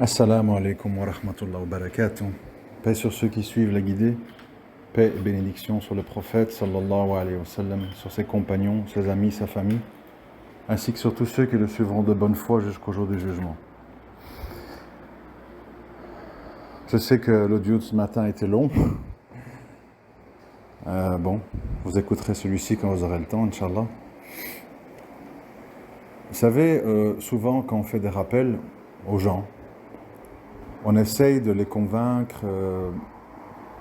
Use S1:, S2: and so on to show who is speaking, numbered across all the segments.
S1: Assalamu alaikum wa rahmatullahi wa barakatuh. Paix sur ceux qui suivent la guidée, paix et bénédiction sur le prophète sallallahu alayhi wa sallam, sur ses compagnons, ses amis, sa famille, ainsi que sur tous ceux qui le suivront de bonne foi jusqu'au jour du jugement. Je sais que l'audio de ce matin était long. Vous écouterez celui-ci quand vous aurez le temps, Inch'Allah. Vous savez, souvent quand on fait des rappels aux gens, on essaye de les convaincre,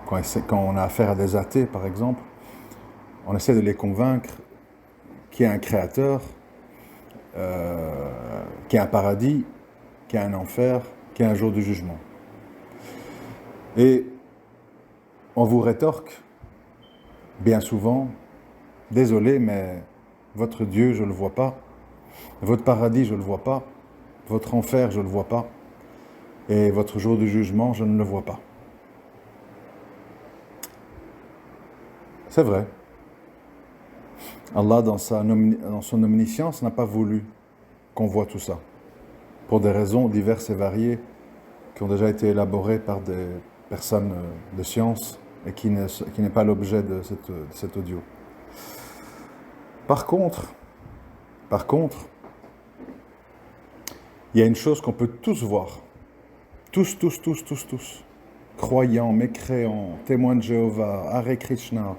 S1: quand on a affaire à des athées par exemple, on essaie de les convaincre qu'il y a un créateur, qu'il y a un paradis, qu'il y a un enfer, qu'il y a un jour du jugement. Et on vous rétorque, bien souvent, désolé, mais votre Dieu, je ne le vois pas, votre paradis, je ne le vois pas, votre enfer, je ne le vois pas, et votre jour du jugement, je ne le vois pas. C'est vrai. Allah, dans son omniscience, n'a pas voulu qu'on voit tout ça, pour des raisons diverses et variées, qui ont déjà été élaborées par des personnes de science, et qui n'est pas l'objet de cet audio. Par contre, il y a une chose qu'on peut tous voir, tous, croyants, mécréants, témoins de Jéhovah, Hare Krishna,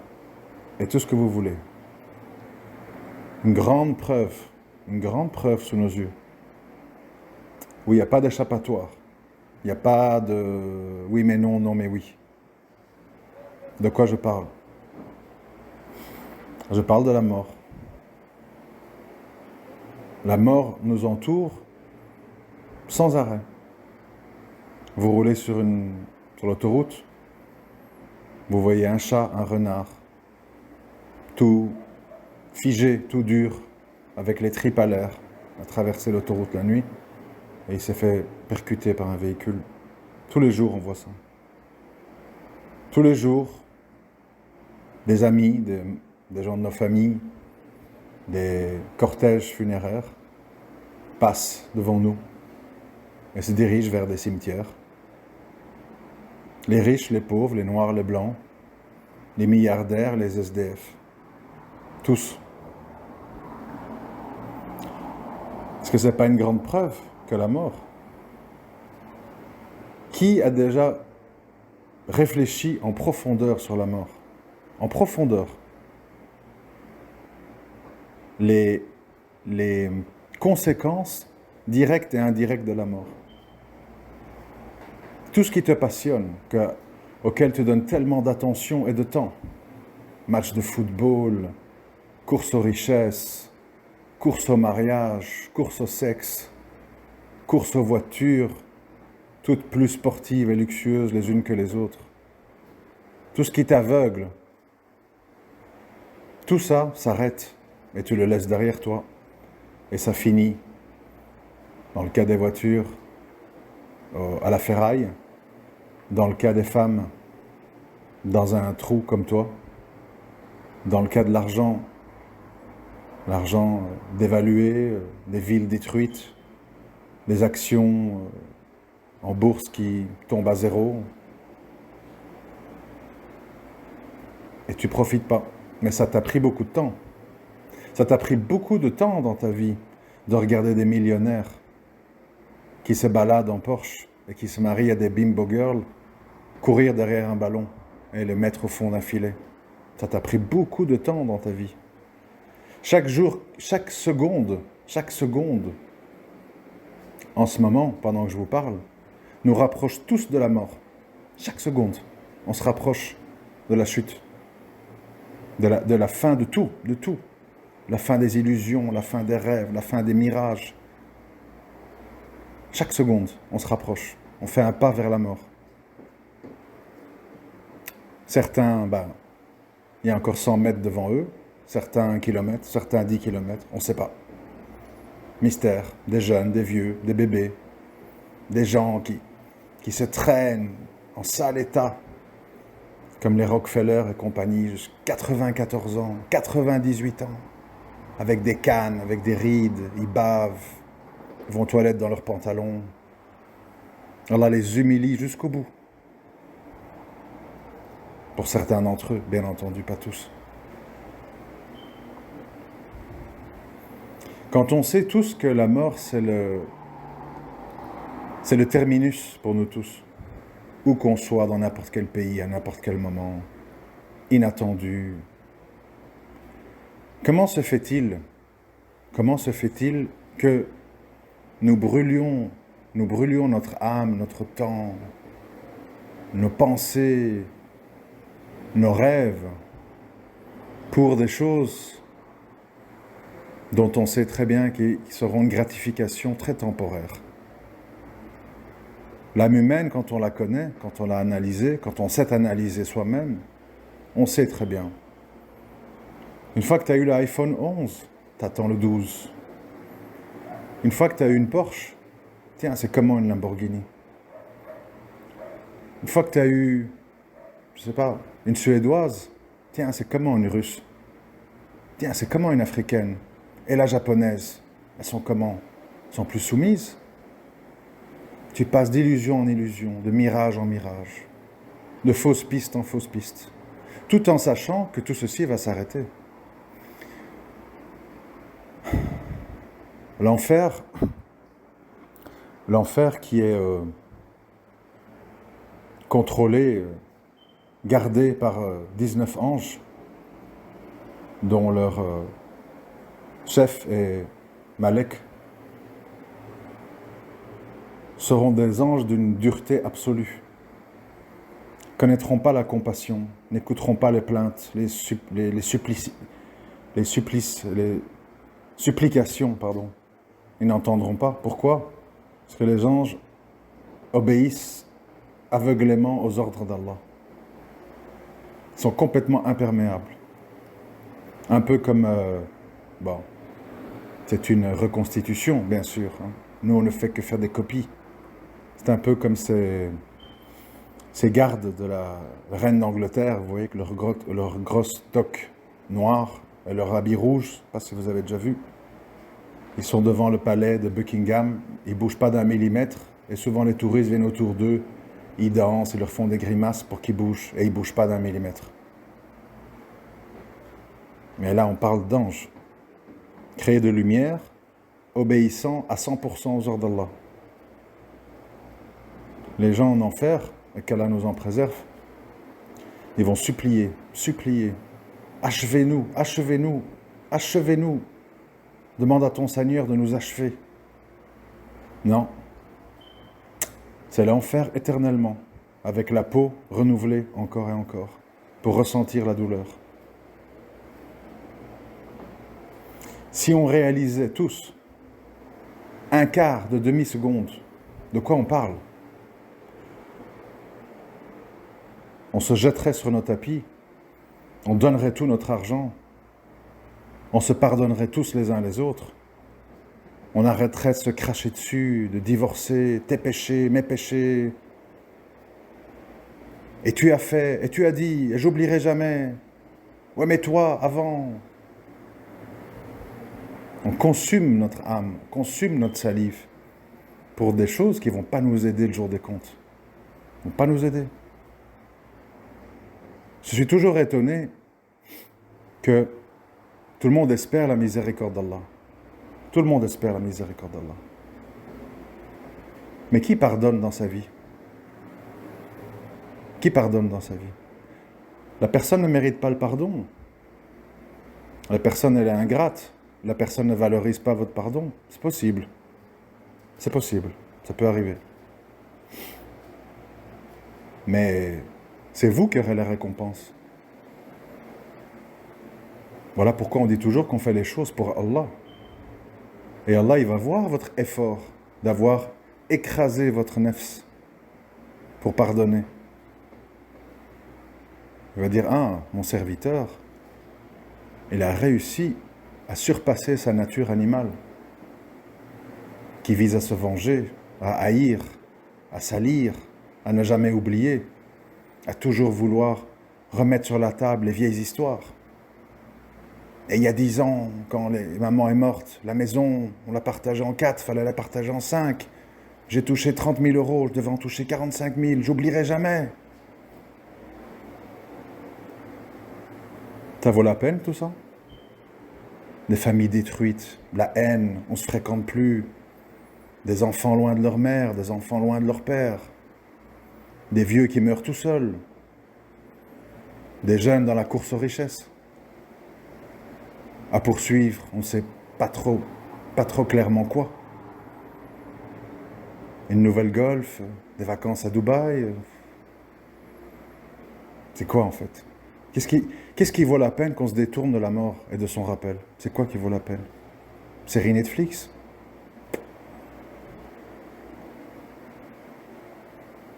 S1: et tout ce que vous voulez. Une grande preuve sous nos yeux, où il n'y a pas d'échappatoire, il n'y a pas de oui mais non, non mais oui. De quoi je parle? Je parle de la mort. La mort nous entoure sans arrêt. Vous roulez sur l'autoroute, vous voyez un chat, un renard, tout figé, tout dur, avec les tripes à l'air, à traverser l'autoroute la nuit, et il s'est fait percuter par un véhicule. Tous les jours, on voit ça. Tous les jours, des amis, des gens de nos familles, des cortèges funéraires passent devant nous et se dirigent vers des cimetières. Les riches, les pauvres, les noirs, les blancs, les milliardaires, les SDF. Tous. Est-ce que ce n'est pas une grande preuve que la mort? Qui a déjà réfléchi en profondeur sur la mort? En profondeur. Les conséquences directes et indirectes de la mort. Tout ce qui te passionne, auquel tu donnes tellement d'attention et de temps. Match de football, course aux richesses, course au mariage, course au sexe, course aux voitures, toutes plus sportives et luxueuses les unes que les autres. Tout ce qui t'aveugle, tout ça s'arrête et tu le laisses derrière toi. Et ça finit, dans le cas des voitures, à la ferraille, dans le cas des femmes, dans un trou comme toi, dans le cas de l'argent dévalué, des villes détruites, des actions en bourse qui tombent à zéro, et tu profites pas. Mais ça t'a pris beaucoup de temps. Ça t'a pris beaucoup de temps dans ta vie de regarder des millionnaires qui se baladent en Porsche et qui se marient à des bimbo girls, courir derrière un ballon et le mettre au fond d'un filet. Ça t'a pris beaucoup de temps dans ta vie. Chaque jour, chaque seconde, en ce moment, pendant que je vous parle, nous rapproche tous de la mort. Chaque seconde, on se rapproche de la chute, de la fin de tout. La fin des illusions, la fin des rêves, la fin des mirages. Chaque seconde, on se rapproche. On fait un pas vers la mort. Certains, il y a encore 100 mètres devant eux. Certains 1 kilomètre, certains 10 kilomètres. On ne sait pas. Mystère. Des jeunes, des vieux, des bébés. Des gens qui se traînent en sale état. Comme les Rockefeller et compagnie, jusqu'à 94 ans, 98 ans. Avec des cannes, avec des rides, ils bavent, ils vont aux toilettes dans leurs pantalons. Allah les humilie jusqu'au bout. Pour certains d'entre eux, bien entendu, pas tous. Quand on sait tous que la mort, c'est le terminus pour nous tous, où qu'on soit dans n'importe quel pays, à n'importe quel moment, inattendu, comment se fait-il que nous brûlions notre âme, notre temps, nos pensées, nos rêves, pour des choses dont on sait très bien qu'ils seront une gratification très temporaire. L'âme humaine, quand on la connaît, quand on l'a analysée, quand on sait analyser soi-même, on sait très bien. Une fois que tu as eu l'iPhone 11, tu attends le 12. Une fois que tu as eu une Porsche, tiens, c'est comment une Lamborghini? Une fois que tu as eu, je sais pas, une Suédoise, tiens, c'est comment une Russe? Tiens, c'est comment une Africaine? Et la Japonaise, elles sont comment? Elles sont plus soumises? Tu passes d'illusion en illusion, de mirage en mirage, de fausse piste en fausse piste, tout en sachant que tout ceci va s'arrêter. L'enfer qui est contrôlé, gardé par 19 anges, dont leur chef est Malek, seront des anges d'une dureté absolue. Connaîtront pas la compassion, n'écouteront pas les plaintes, les supplications, pardon. Ils n'entendront pas. Pourquoi? Parce que les anges obéissent aveuglément aux ordres d'Allah. Ils sont complètement imperméables. Un peu comme... c'est une reconstitution, bien sûr. Hein. Nous, on ne fait que faire des copies. C'est un peu comme ces gardes de la reine d'Angleterre, vous voyez, que leur grosse toque noire et leur habit rouge, je ne sais pas si vous avez déjà vu. Ils sont devant le palais de Buckingham, ils ne bougent pas d'un millimètre, et souvent les touristes viennent autour d'eux, ils dansent, ils leur font des grimaces pour qu'ils bougent, et ils ne bougent pas d'un millimètre. Mais là, on parle d'anges, créés de lumière, obéissant à 100% aux ordres d'Allah. Les gens en enfer, et qu'Allah nous en préserve, ils vont supplier, achevez-nous, achevez-nous, achevez-nous. Demande à ton Seigneur de nous achever. Non. C'est l'enfer éternellement, avec la peau renouvelée encore et encore, pour ressentir la douleur. Si on réalisait tous un quart de demi-seconde de quoi on parle, on se jetterait sur nos tapis, on donnerait tout notre argent, on se pardonnerait tous les uns les autres, on arrêterait de se cracher dessus, de divorcer, tes péchés, mes péchés. Et tu as fait, et tu as dit, et j'oublierai jamais. Ouais, mais toi, avant. On consume notre âme, on consume notre salive pour des choses qui ne vont pas nous aider le jour des comptes. Ils ne vont pas nous aider. Je suis toujours étonné que tout le monde espère la miséricorde d'Allah. Tout le monde espère la miséricorde d'Allah. Mais qui pardonne dans sa vie? Qui pardonne dans sa vie? La personne ne mérite pas le pardon. La personne, elle est ingrate. La personne ne valorise pas votre pardon. C'est possible. C'est possible. Ça peut arriver. Mais c'est vous qui aurez la récompense. Voilà pourquoi on dit toujours qu'on fait les choses pour Allah. Et Allah, il va voir votre effort d'avoir écrasé votre nefs pour pardonner. Il va dire, mon serviteur, il a réussi à surpasser sa nature animale, qui vise à se venger, à haïr, à salir, à ne jamais oublier, à toujours vouloir remettre sur la table les vieilles histoires. Et il y a 10 ans, quand maman est morte, la maison, on l'a partagée en 4, fallait la partager en 5. J'ai touché 30 000 euros, je devais en toucher 45 000, j'oublierai jamais. Ça vaut la peine tout ça? Des familles détruites, la haine, on se fréquente plus, des enfants loin de leur mère, des enfants loin de leur père, des vieux qui meurent tout seuls, des jeunes dans la course aux richesses, à poursuivre, on ne sait pas trop clairement quoi. Une nouvelle Golf, des vacances à Dubaï. C'est quoi en fait? Qu'est-ce qui vaut la peine qu'on se détourne de la mort et de son rappel? C'est quoi qui vaut la peine? Série Netflix?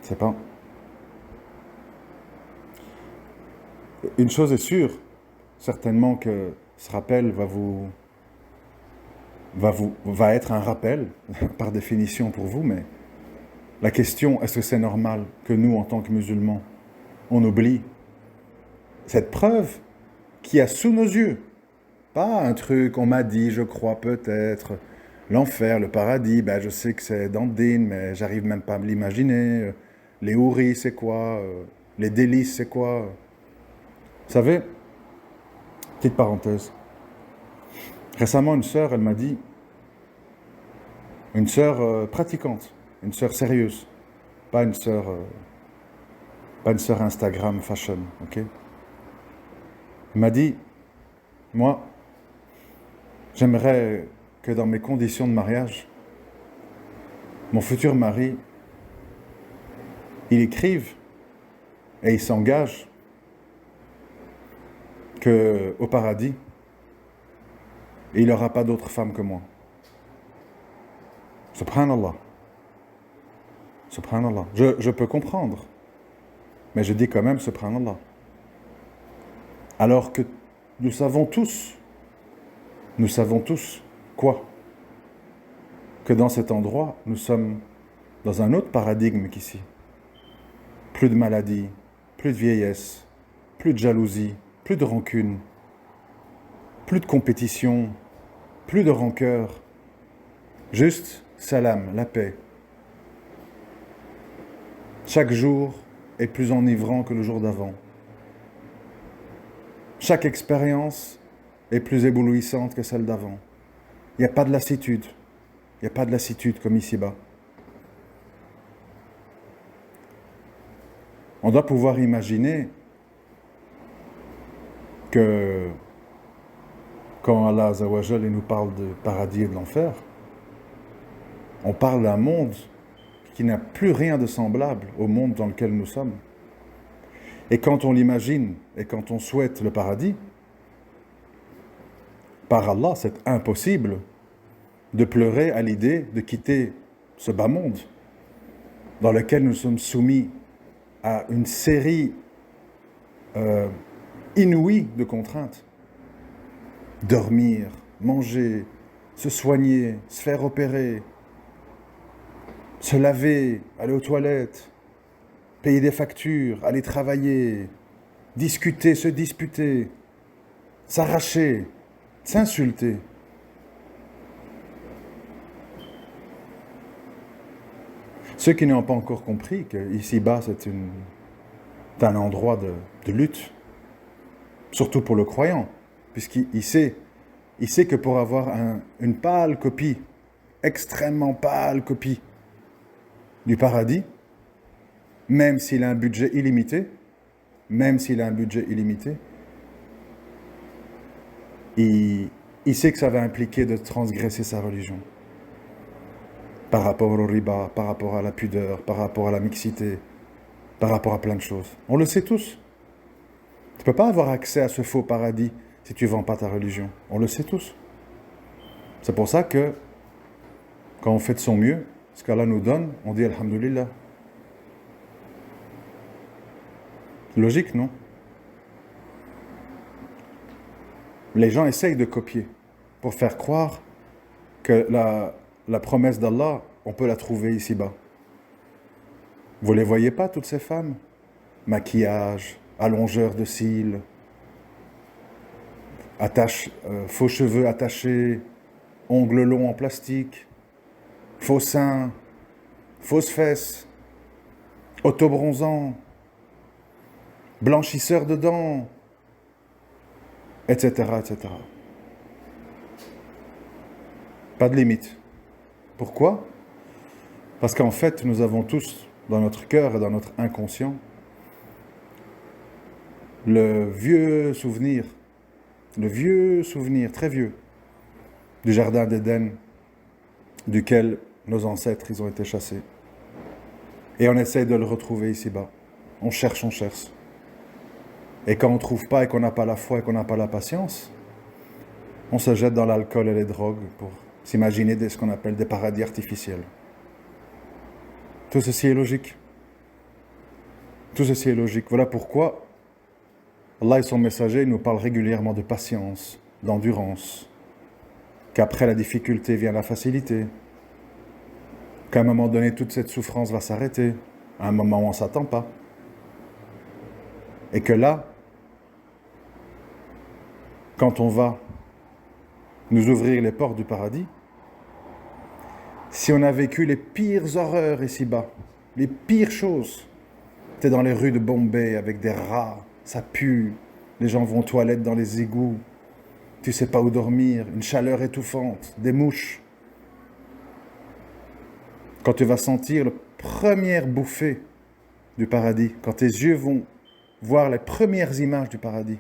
S1: Je sais pas. Une chose est sûre, certainement que ce rappel va être un rappel, par définition pour vous, mais la question, est-ce que c'est normal que nous, en tant que musulmans, on oublie cette preuve qui est sous nos yeux? Pas un truc, on m'a dit, je crois peut-être, l'enfer, le paradis, ben je sais que c'est dans le din, mais j'arrive même pas à me l'imaginer. Les houris, c'est quoi? Les délices, c'est quoi? Vous savez, petite parenthèse, récemment une sœur, elle m'a dit, une sœur pratiquante, une sœur sérieuse, pas une sœur, pas une sœur Instagram fashion, ok? Elle m'a dit, moi, j'aimerais que dans mes conditions de mariage, mon futur mari, il écrive et il s'engage qu'au paradis, il n'aura pas d'autre femme que moi. Subhanallah. Subhanallah. Je peux comprendre, mais je dis quand même Subhanallah. Alors que nous savons tous quoi? Que dans cet endroit, nous sommes dans un autre paradigme qu'ici. Plus de maladie, plus de vieillesse, plus de jalousie, plus de rancune, plus de compétition, plus de rancœur. Juste salam, la paix. Chaque jour est plus enivrant que le jour d'avant. Chaque expérience est plus éblouissante que celle d'avant. Il n'y a pas de lassitude. Il n'y a pas de lassitude comme ici-bas. On doit pouvoir imaginer que quand Allah Azawajal nous parle de paradis et de l'enfer, on parle d'un monde qui n'a plus rien de semblable au monde dans lequel nous sommes. Et quand on l'imagine et quand on souhaite le paradis, par Allah, c'est impossible de pleurer à l'idée de quitter ce bas monde dans lequel nous sommes soumis à une série inouïe de contraintes. Dormir, manger, se soigner, se faire opérer, se laver, aller aux toilettes, payer des factures, aller travailler, discuter, se disputer, s'arracher, s'insulter. Ceux qui n'ont pas encore compris qu'ici-bas, c'est un endroit de lutte, surtout pour le croyant, puisqu'il sait que pour avoir une pâle copie, extrêmement pâle copie du paradis, même s'il a un budget illimité, il sait que ça va impliquer de transgresser sa religion. Par rapport au riba, par rapport à la pudeur, par rapport à la mixité, par rapport à plein de choses. On le sait tous. Tu ne peux pas avoir accès à ce faux paradis si tu ne vends pas ta religion. On le sait tous. C'est pour ça que, quand on fait de son mieux, ce qu'Allah nous donne, on dit Alhamdulillah. Logique, non? Les gens essayent de copier pour faire croire que la promesse d'Allah, on peut la trouver ici-bas. Vous ne les voyez pas, toutes ces femmes? Maquillage, allongeur de cils, faux cheveux attachés, ongles longs en plastique, faux seins, fausses fesses, autobronzant, blanchisseur de dents, etc., etc. Pas de limite. Pourquoi ? Parce qu'en fait, nous avons tous, dans notre cœur et dans notre inconscient, le vieux souvenir, très vieux, du jardin d'Éden, duquel nos ancêtres, ils ont été chassés. Et on essaie de le retrouver ici-bas. On cherche. Et quand on ne trouve pas et qu'on n'a pas la foi et qu'on n'a pas la patience, on se jette dans l'alcool et les drogues pour s'imaginer ce qu'on appelle des paradis artificiels. Tout ceci est logique. Voilà pourquoi Allah et son messager nous parlent régulièrement de patience, d'endurance, qu'après la difficulté vient la facilité, qu'à un moment donné, toute cette souffrance va s'arrêter, à un moment où on ne s'attend pas. Et que là, quand on va nous ouvrir les portes du paradis, si on a vécu les pires horreurs ici-bas, les pires choses, t'es dans les rues de Bombay avec des rats, ça pue, les gens vont aux toilettes dans les égouts, tu sais pas où dormir, une chaleur étouffante, des mouches. Quand tu vas sentir la première bouffée du paradis, quand tes yeux vont voir les premières images du paradis,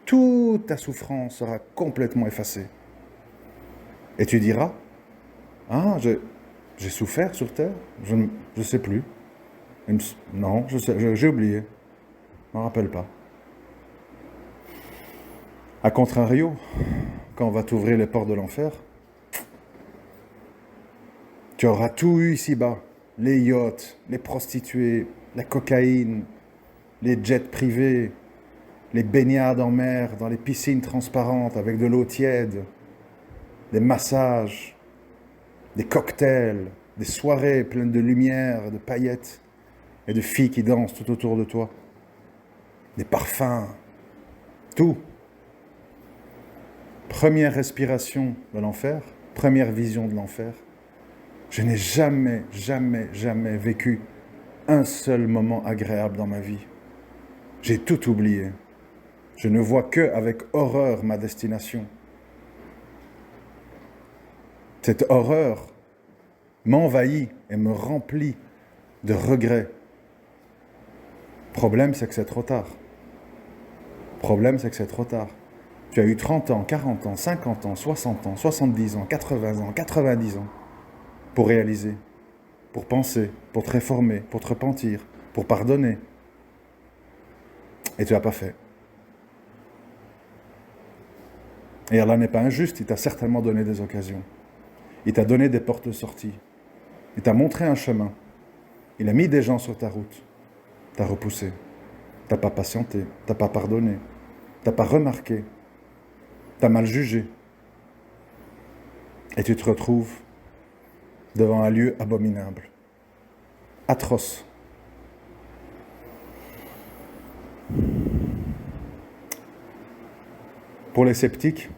S1: toute ta souffrance sera complètement effacée. Et tu diras, ah, j'ai souffert sur terre, je ne sais plus. Non, j'ai oublié, je ne me rappelle pas. A contrario, quand on va t'ouvrir les portes de l'enfer, tu auras tout eu ici-bas, les yachts, les prostituées, la cocaïne, les jets privés, les baignades en mer, dans les piscines transparentes avec de l'eau tiède, des massages, des cocktails, des soirées pleines de lumière, de paillettes et de filles qui dansent tout autour de toi, des parfums, tout. Première respiration de l'enfer, première vision de l'enfer. Je n'ai jamais vécu un seul moment agréable dans ma vie. J'ai tout oublié. Je ne vois qu'avec horreur ma destination. Cette horreur m'envahit et me remplit de regrets. Problème, c'est que c'est trop tard. Tu as eu 30 ans, 40 ans, 50 ans, 60 ans, 70 ans, 80 ans, 90 ans pour réaliser, pour penser, pour te réformer, pour te repentir, pour pardonner. Et tu n'as pas fait. Et Allah n'est pas injuste, il t'a certainement donné des occasions. Il t'a donné des portes de sortie. Il t'a montré un chemin. Il a mis des gens sur ta route. T'as repoussé. T'as pas patienté. T'as pas pardonné. T'as pas remarqué. T'as mal jugé. Et tu te retrouves devant un lieu abominable. Atroce. Pour les sceptiques,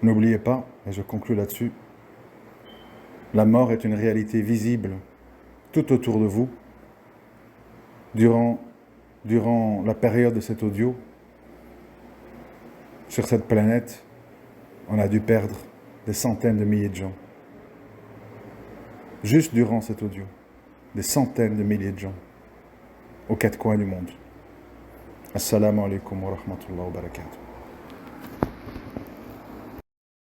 S1: n'oubliez pas, et je conclus là-dessus, la mort est une réalité visible tout autour de vous. Durant la période de cet audio, sur cette planète, on a dû perdre des centaines de milliers de gens. Juste durant cet audio, des centaines de milliers de gens, aux quatre coins du monde. Assalamu alaikum wa rahmatullahi wa barakatuh.